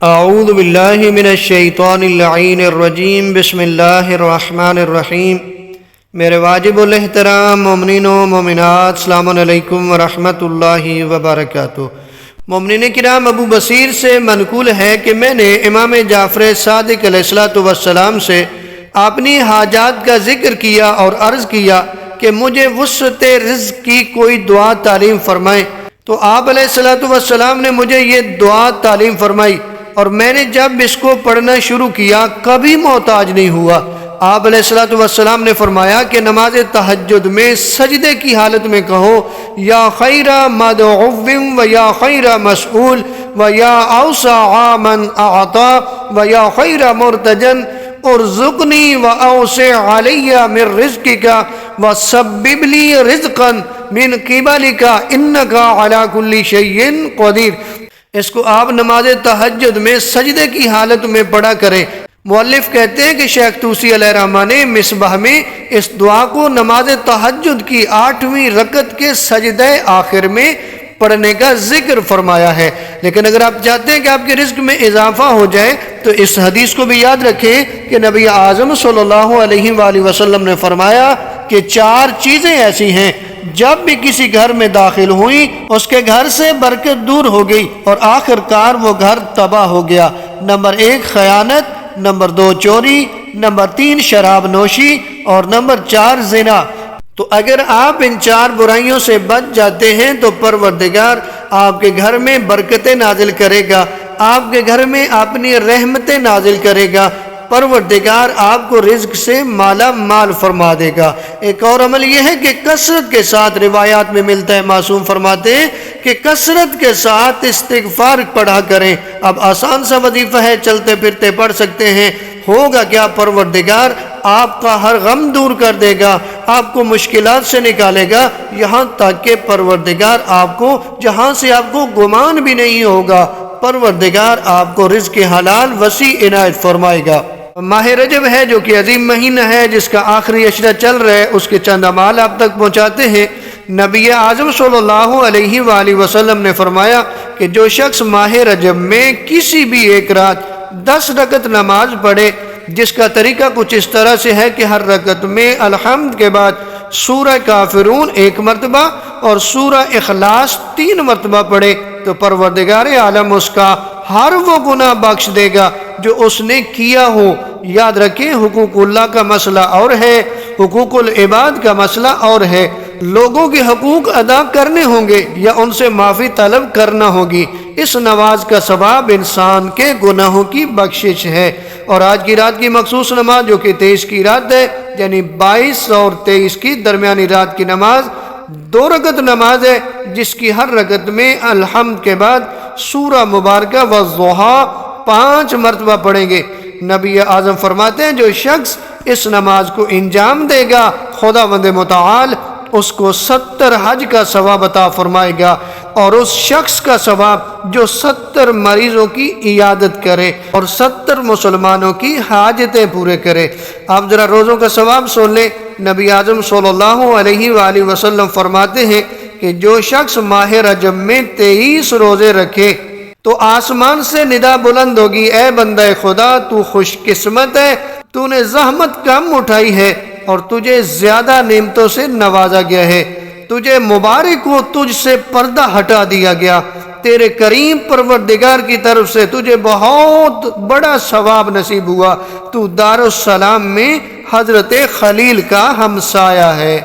اعوذ باللہ من الشیطان اللعین الرجیم بسم اللہ الرحمن الرحیم۔ میرے واجب الاحترام مومنین و مومنات، السلام علیکم ورحمۃ اللہ وبرکاتہ۔ مومنین کرام، ابو بصیر سے منقول ہے کہ میں نے امام جعفر صادق علیہ السلام سے اپنی حاجات کا ذکر کیا اور عرض کیا کہ مجھے وسعت رزق کی کوئی دعا تعلیم فرمائیں، تو آپ علیہ السلام نے مجھے یہ دعا تعلیم فرمائی، اور میں نے جب اس کو پڑھنا شروع کیا کبھی محتاج نہیں ہوا۔ آپ علیہ السلام نے فرمایا کہ نماز تہجد میں سجدے کی حالت میں کہو، یا خیر مدعو و یا خیر مسئول و یا اوسع من اعطا و یا خیر مرتجن ارزقنی و اوسع علی من رزقک و سبب لی رزقا من قبلک انک علی کل شیء قدیر۔ اس کو آپ نماز تہجد میں سجدے کی حالت میں پڑھا کریں۔ مؤلف کہتے ہیں کہ شیخ طوسی علیہ الرحمہ نے مصباح میں اس دعا کو نماز تہجد کی 8ویں رکعت کے سجدہ آخر میں پڑھنے کا ذکر فرمایا ہے۔ لیکن اگر آپ چاہتے ہیں کہ آپ کے رزق میں اضافہ ہو جائے تو اس حدیث کو بھی یاد رکھیں کہ نبی اعظم صلی اللہ علیہ وآلہ وسلم نے فرمایا کہ 4 چیزیں ایسی ہیں جب بھی کسی گھر میں داخل ہوئی اس کے گھر سے برکت دور ہو گئی اور آخر کار وہ گھر تباہ ہو گیا۔ نمبر 1 خیانت، نمبر 2 چوری، نمبر 3 شراب نوشی اور نمبر 4 زنا۔ تو اگر آپ ان 4 برائیوں سے بچ جاتے ہیں تو پروردگار آپ کے گھر میں برکتیں نازل کرے گا، آپ کے گھر میں اپنی رحمتیں نازل کرے گا، پروردگار آپ کو رزق سے مالا مال فرما دے گا۔ ایک اور عمل یہ ہے کہ کثرت کے ساتھ، روایات میں ملتا ہے، معصوم فرماتے ہیں کہ کثرت کے ساتھ استغفار پڑھا کریں۔ اب آسان سا وظیفہ ہے، چلتے پھرتے پڑھ سکتے ہیں۔ ہوگا کیا؟ پروردگار آپ کا ہر غم دور کر دے گا، آپ کو مشکلات سے نکالے گا، یہاں تک کہ پروردگار آپ کو جہاں سے آپ کو گمان بھی نہیں ہوگا، پروردگار آپ کو رزق حلال وسیع عنایت فرمائے گا۔ ماہ رجب ہے جو کہ عظیم مہینہ ہے، جس کا آخری عشرہ چل رہا ہے، اس کے چند اعمال آپ تک پہنچاتے ہیں۔ نبی اعظم صلی اللہ علیہ وآلہ وسلم نے فرمایا کہ جو شخص ماہ رجب میں کسی بھی ایک رات 10 رکعت نماز پڑھے، جس کا طریقہ کچھ اس طرح سے ہے کہ ہر رکعت میں الحمد کے بعد سورہ کافرون 1 مرتبہ اور سورہ اخلاص 3 مرتبہ پڑھے، تو پروردگار عالم اس کا ہر وہ گناہ بخش دے گا جو اس نے کیا ہو۔ یاد رکھیں، حقوق اللہ کا مسئلہ اور ہے، حقوق العباد کا مسئلہ اور ہے۔ لوگوں کے حقوق ادا کرنے ہوں گے یا ان سے معافی طلب کرنا ہوگی۔ اس نماز کا ثواب انسان کے گناہوں کی بخشش ہے۔ اور آج کی رات کی مخصوص نماز جو کہ 23 کی رات ہے، یعنی 22 اور 23 کی درمیانی رات کی نماز 2 رکعت نماز ہے، جس کی ہر رکعت میں الحمد کے بعد سورہ مبارکہ والضحیٰ 5 مرتبہ پڑھیں گے۔ نبی اعظم فرماتے ہیں جو شخص اس نماز کو انجام دے گا، خداوند متعال اس کو 70 حج کا ثواب عطا فرمائے گا، اور اس شخص کا ثواب جو 70 مریضوں کی عیادت کرے اور 70 مسلمانوں کی حاجتیں پورے کرے۔ آپ ذرا روزوں کا ثواب سن لیں۔ نبی اعظم صلی اللہ علیہ وآلہ وسلم فرماتے ہیں کہ جو شخص ماہ رجب میں 23 روزے رکھے تو آسمان سے ندا بلند ہوگی، اے بندہ خدا، تو خوش قسمت ہے، تو نے زحمت کم اٹھائی ہے اور تجھے زیادہ نعمتوں سے نوازا گیا ہے، تجھے مبارک ہو، تجھ سے پردہ ہٹا دیا گیا، تیرے کریم پروردگار کی طرف سے تجھے بہت بڑا ثواب نصیب ہوا، تو دار السلام میں حضرت خلیل کا ہمسایہ ہے۔